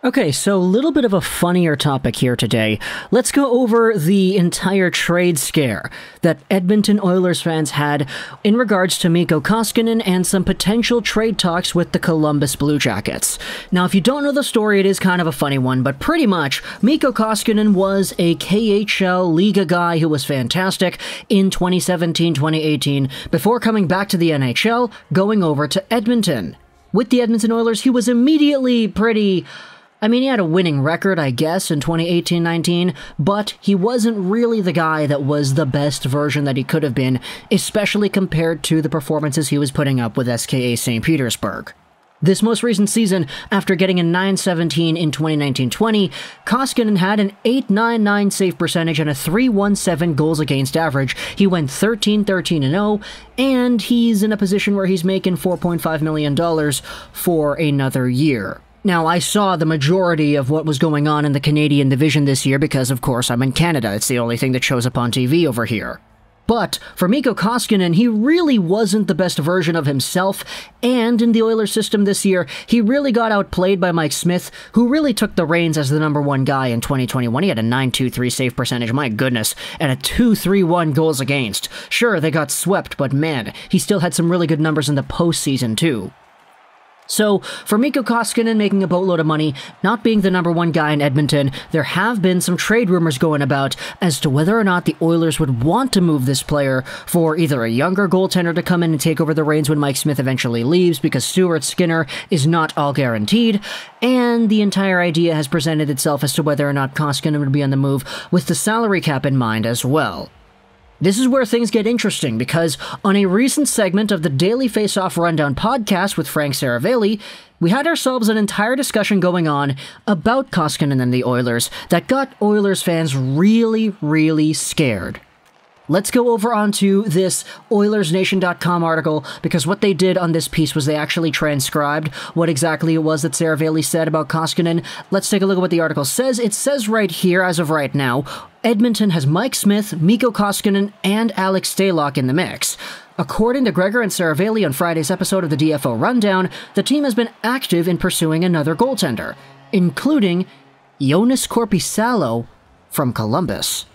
Okay, so a little bit of a funnier topic here today. Let's go over the entire trade scare that Edmonton Oilers fans had in regards to Mikko Koskinen and some potential trade talks with the Columbus Blue Jackets. Now, if you don't know the story, it is kind of a funny one, but pretty much, Mikko Koskinen was a KHL Liga guy who was fantastic in 2017-2018 before coming back to the NHL, going over to Edmonton. With the Edmonton Oilers, he was immediately pretty... he had a winning record, I guess, in 2018-19, but he wasn't really the guy that was the best version that he could have been, especially compared to the performances he was putting up with SKA St. Petersburg. This most recent season, after getting a .917 in 2019-20, Koskinen had an .899 save percentage and a .317 goals against average. He went 13-13-0, and he's in a position where he's making $4.5 million for another year. Now, I saw the majority of what was going on in the Canadian division this year because, of course, I'm in Canada. It's the only thing that shows up on TV over here. But for Mikko Koskinen, he really wasn't the best version of himself, and in the Oilers system this year, he really got outplayed by Mike Smith, who really took the reins as the number one guy in 2021. He had a .923 save percentage, my goodness, and a .231 goals against. Sure, they got swept, but man, he still had some really good numbers in the postseason too. So, for Mikko Koskinen making a boatload of money, not being the number one guy in Edmonton, there have been some trade rumors going about as to whether or not the Oilers would want to move this player for either a younger goaltender to come in and take over the reins when Mike Smith eventually leaves because Stuart Skinner is not all guaranteed, and the entire idea has presented itself as to whether or not Koskinen would be on the move with the salary cap in mind as well. This is where things get interesting, because on a recent segment of the Daily Face-Off Rundown podcast with Frank Saravelli, we had ourselves an entire discussion going on about Koskinen and the Oilers that got Oilers fans really, really scared. Let's go over onto this OilersNation.com article, because what they did on this piece was they actually transcribed what exactly it was that Saravelli said about Koskinen. Let's take a look at what the article says. It says right here, as of right now, Edmonton has Mike Smith, Mikko Koskinen, and Alex Stalock in the mix. According to Gregor and Saravelli on Friday's episode of the DFO Rundown, the team has been active in pursuing another goaltender, including Joonas Korpisalo from Columbus.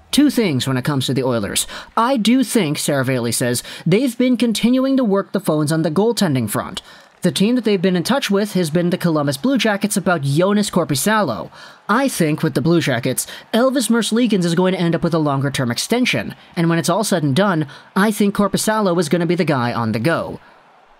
Two things when it comes to the Oilers. I do think, Saravelli says, they've been continuing to work the phones on the goaltending front. The team that they've been in touch with has been the Columbus Blue Jackets about Joonas Korpisalo. I think, with the Blue Jackets, Elvis Merzlikins is going to end up with a longer-term extension, and when it's all said and done, I think Korpisalo is going to be the guy on the go.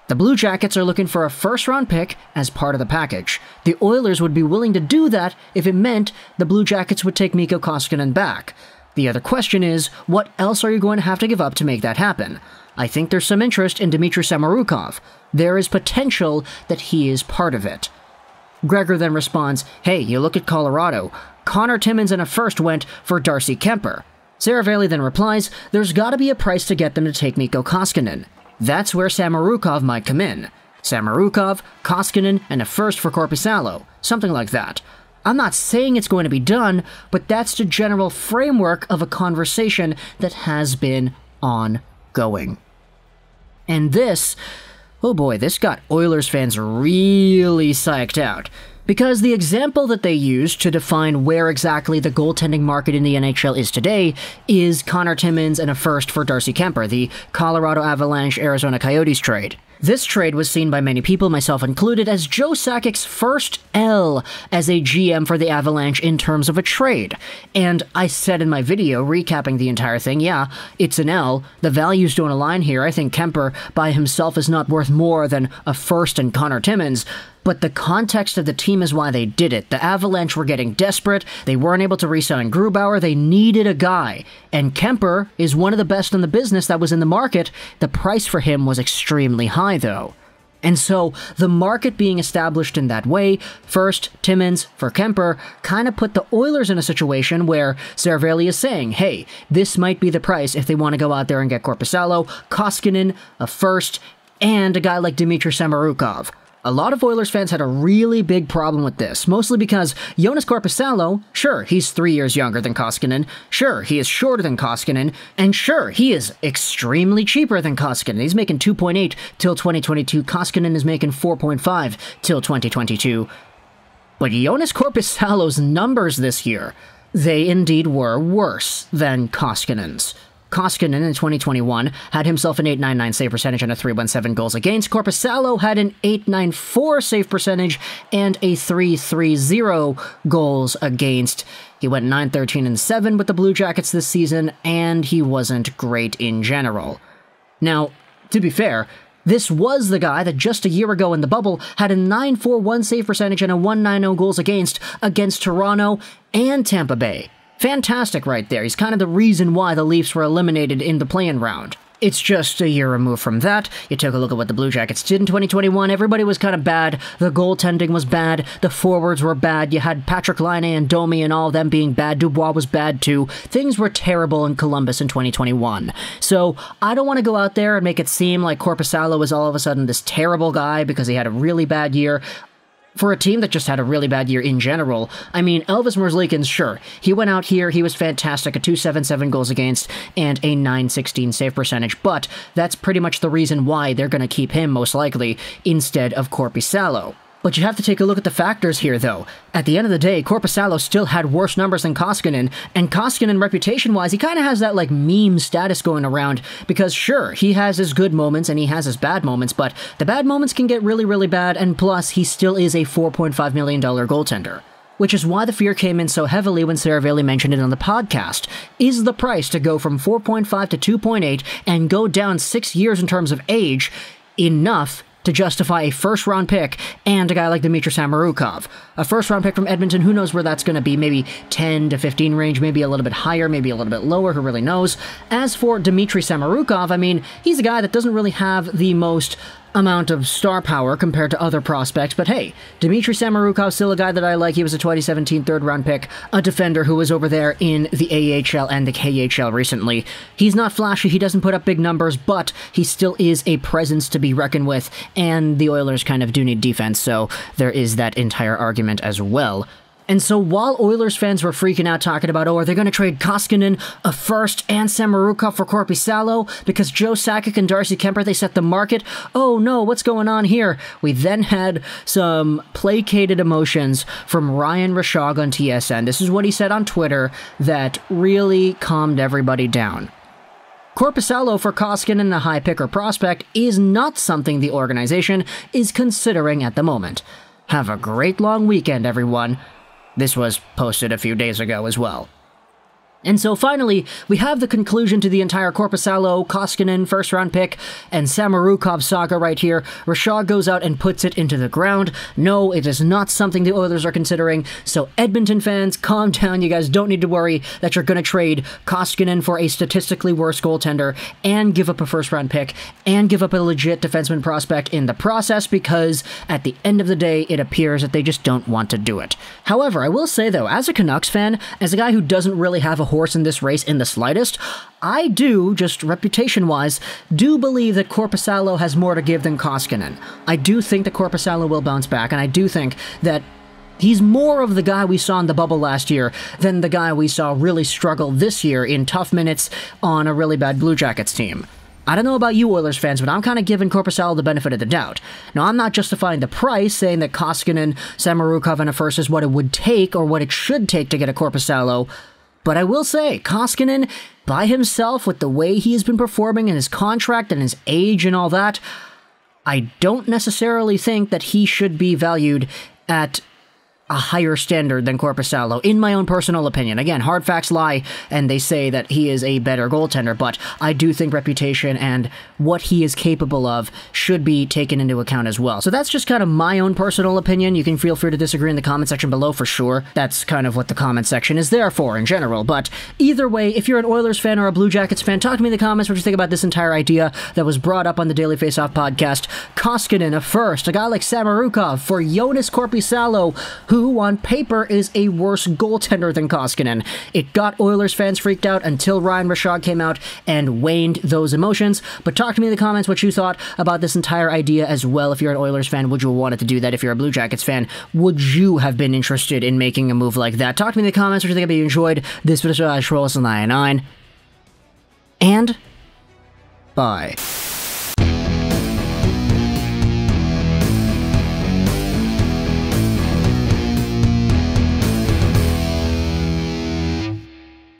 The Blue Jackets are looking for a first-round pick as part of the package. The Oilers would be willing to do that if it meant the Blue Jackets would take Mikko Koskinen back. The other question is, what else are you going to have to give up to make that happen? I think there's some interest in Dmitri Samorukov. There is potential that he is part of it. Gregor then responds, hey, you look at Colorado. Connor Timmins and a first went for Darcy Kemper. Saravelli then replies, there's gotta be a price to get them to take Mikko Koskinen. That's where Samorukov might come in. Samorukov, Koskinen, and a first for Korpisalo. Something like that. I'm not saying it's going to be done, but that's the general framework of a conversation that has been ongoing. And this, oh boy, this got Oilers fans really psyched out. Because the example that they used to define where exactly the goaltending market in the NHL is today is Connor Timmins and a first for Darcy Kemper, the Colorado Avalanche-Arizona Coyotes trade. This trade was seen by many people, myself included, as Joe Sakic's first L as a GM for the Avalanche in terms of a trade. And I said in my video, recapping the entire thing, yeah, it's an L. The values don't align here. I think Kemper by himself is not worth more than a first and Connor Timmins. But the context of the team is why they did it. The Avalanche were getting desperate. They weren't able to re-sign Grubauer. They needed a guy. And Kemper is one of the best in the business that was in the market. The price for him was extremely high, though. And so, the market being established in that way, first Timmins for Kemper, kind of put the Oilers in a situation where Saravelli is saying, hey, this might be the price if they want to go out there and get Korpisalo, Koskinen, a first, and a guy like Dmitri Samorukov. A lot of Oilers fans had a really big problem with this, mostly because Joonas Korpisalo, sure, he's 3 years younger than Koskinen, sure, he is shorter than Koskinen, and sure, he is extremely cheaper than Koskinen. He's making 2.8 till 2022, Koskinen is making 4.5 till 2022. But Joonas Korpisalo's numbers this year, they indeed were worse than Koskinen's. Koskinen in 2021 had himself an .899 save percentage and a .317 goals against. Korpisalo had an .894 save percentage and a .330 goals against. He went 9-13-7 with the Blue Jackets this season, and he wasn't great in general. Now, to be fair, this was the guy that just a year ago in the bubble had a .941 save percentage and a .190 goals against Toronto and Tampa Bay. Fantastic right there. He's kind of the reason why the Leafs were eliminated in the play-in round. It's just a year removed from that. You took a look at what the Blue Jackets did in 2021. Everybody was kind of bad. The goaltending was bad. The forwards were bad. You had Patrick Laine and Domi and all of them being bad. Dubois was bad too. Things were terrible in Columbus in 2021. So I don't want to go out there and make it seem like Korpisalo is all of a sudden this terrible guy because he had a really bad year. For a team that just had a really bad year in general, I mean, Elvis Merzlikins, sure, he went out here, he was fantastic, a .277 goals against and a .916 save percentage, but that's pretty much the reason why they're going to keep him, most likely, instead of Korpisalo. But you have to take a look at the factors here, though. At the end of the day, Korpisalo still had worse numbers than Koskinen, and Koskinen, reputation-wise, he kind of has that, like, meme status going around, because sure, he has his good moments and he has his bad moments, but the bad moments can get really, really bad, and plus, he still is a $4.5 million goaltender. Which is why the fear came in so heavily when Saravelli mentioned it on the podcast. Is the price to go from 4.5 to 2.8 and go down 6 years in terms of age enough to justify a first-round pick and a guy like Dmitri Samorukov? A first-round pick from Edmonton, who knows where that's going to be, maybe 10 to 15 range, maybe a little bit higher, maybe a little bit lower, who really knows? As for Dmitri Samorukov, I mean, he's a guy that doesn't really have the most amount of star power compared to other prospects, but hey, Dmitri Samorukov still a guy that I like. He was a 2017 third-round pick, a defender who was over there in the AHL and the KHL recently. He's not flashy, he doesn't put up big numbers, but he still is a presence to be reckoned with, and the Oilers kind of do need defense, so there is that entire argument as well. And so while Oilers fans were freaking out talking about, oh, are they going to trade Koskinen, a first, and Samorukov for Korpisalo because Joe Sakic and Darcy Kemper, they set the market? Oh no, what's going on here? We then had some placated emotions from Ryan Rishaug on TSN. This is what he said on Twitter that really calmed everybody down. Korpisalo for Koskinen, a high pick or prospect, is not something the organization is considering at the moment. Have a great long weekend, everyone. This was posted a few days ago as well. And so finally, we have the conclusion to the entire Korpisalo, Koskinen first-round pick, and Samorukov saga right here. Rishaug goes out and puts it into the ground. No, it is not something the Oilers are considering, so Edmonton fans, calm down. You guys don't need to worry that you're going to trade Koskinen for a statistically worse goaltender and give up a first-round pick and give up a legit defenseman prospect in the process, because at the end of the day, it appears that they just don't want to do it. However, I will say, though, as a Canucks fan, as a guy who doesn't really have a horse in this race in the slightest, I do, just reputation-wise, do believe that Korpisalo has more to give than Koskinen. I do think that Korpisalo will bounce back, and I do think that he's more of the guy we saw in the bubble last year than the guy we saw really struggle this year in tough minutes on a really bad Blue Jackets team. I don't know about you Oilers fans, but I'm kind of giving Korpisalo the benefit of the doubt. Now, I'm not justifying the price, saying that Koskinen, Samorukov, and a first is what it would take, or what it should take to get a Korpisalo, but I will say, Koskinen, by himself, with the way he has been performing and his contract and his age and all that, I don't necessarily think that he should be valued at a higher standard than Korpisalo, in my own personal opinion. Again, hard facts lie, and they say that he is a better goaltender, but I do think reputation and what he is capable of should be taken into account as well. So that's just kind of my own personal opinion. You can feel free to disagree in the comment section below for sure. That's kind of what the comment section is there for in general, but either way, if you're an Oilers fan or a Blue Jackets fan, talk to me in the comments what you think about this entire idea that was brought up on the Daily Faceoff podcast. Koskinen, a first, a guy like Samorukov for Joonas Korpisalo, who on paper is a worse goaltender than Koskinen. It got Oilers fans freaked out until Ryan Rishaug came out and waned those emotions. But talk to me in the comments what you thought about this entire idea as well. If you're an Oilers fan, would you have wanted to do that? If you're a Blue Jackets fan, would you have been interested in making a move like that? Talk to me in the comments what you think. If you enjoyed this video, Schroll99, and bye.